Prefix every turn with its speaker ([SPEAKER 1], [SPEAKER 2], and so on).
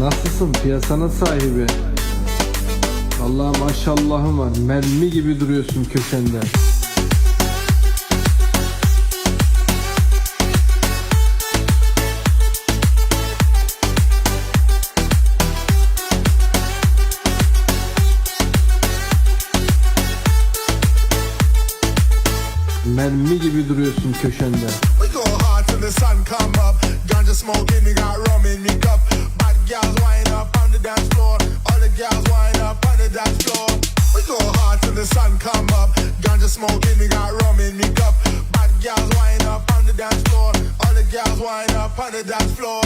[SPEAKER 1] Nasılsın piyasanın sahibi? Vallahi maşallahın var. Mermi gibi duruyorsun köşende. Mermi gibi duruyorsun köşende.
[SPEAKER 2] We go hard till the sun come up. Ganja smoking, we got rum in me cup. Bad girls wind up on the dance floor. All the girls wind up on the dance floor. We go hard till the sun come up. Ganja smoking, we got rum in me cup. Bad girls wind up on the dance floor. All the girls wind up on the dance floor.